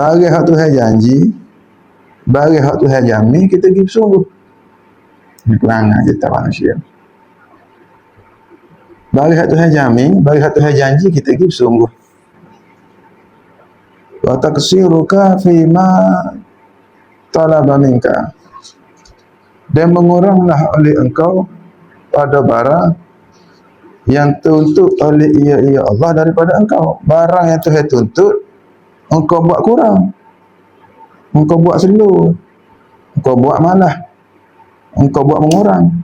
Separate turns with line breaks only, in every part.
Bagi hak Tuhan janji, bagi hak Tuhan jamin, kita pergi bersungguh. Ini perangai kita manusia. Bagi hak Tuhan jamin, bagi hak Tuhan janji, kita pergi bersungguh. Wa taqsiruka fima talaba minka, dan menguranglah oleh engkau pada barang yang tuntut oleh ia Allah daripada engkau. Barang yang Tuhan tuntut, engkau buat kurang, engkau buat slow, engkau buat malah, engkau buat mengurang.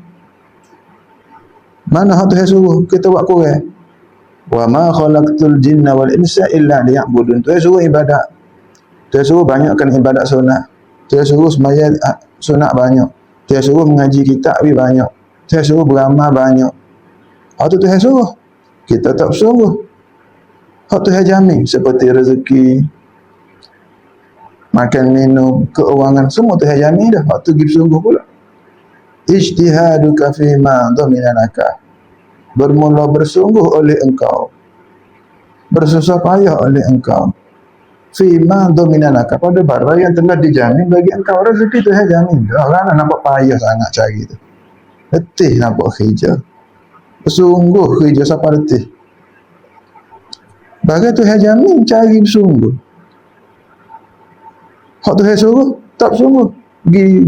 Mana hak Tuhan suruh kita buat kurang? Wa ma khalaqtul jinna wal insa illa liya'budun. Tuhan suruh ibadat, Tuhan suruh banyakkan ibadat sunat, Tuhan suruh sembahyang sunat banyak, Tuhan suruh mengaji kitab banyak, Tuhan suruh beramal banyak. Hak tu Tuhan suruh, kita tak bersungguh. Hak Tuhan jamin seperti rezeki, makan minum, keuangan, semua Tuhan jamin dah. Hak tu pergi bersungguh pula. Ijtihaduka fima dhaminanaka, bermula bersungguh oleh engkau, bersusah payah oleh engkau, fima dhaminanaka, pada barang yang telah dijamin bagi engkau. Rezeki Tuhan jamin dah. Orang nampak payah sangat cari tu, letih nampak kerja, bersungguh kerja siapa letih. Bagi Tuhan jamin, cari bersungguh. Hak Tuhan suruh tak bersungguh,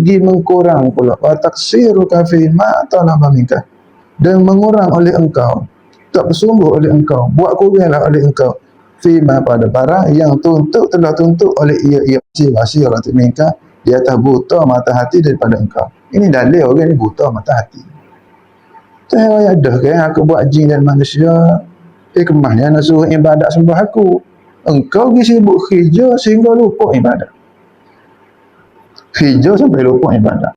gi mengkurang pula. Wa taqsiruka fima talaba minka, dan mengurang oleh engkau, tak bersungguh oleh engkau, buat kuranglah oleh engkau, fima pada barang yang telah tuntut oleh ia basirah minka, di atas buta mata hati daripada engkau. Ini dalil orang ni buta mata hati. Tuhan ada kan aku buat jin dan manusia, kemahnya nak suruh ibadat sembah aku. Engkau pergi sibuk kerja sehingga lupa ibadat, kerja sampai lupa ibadat.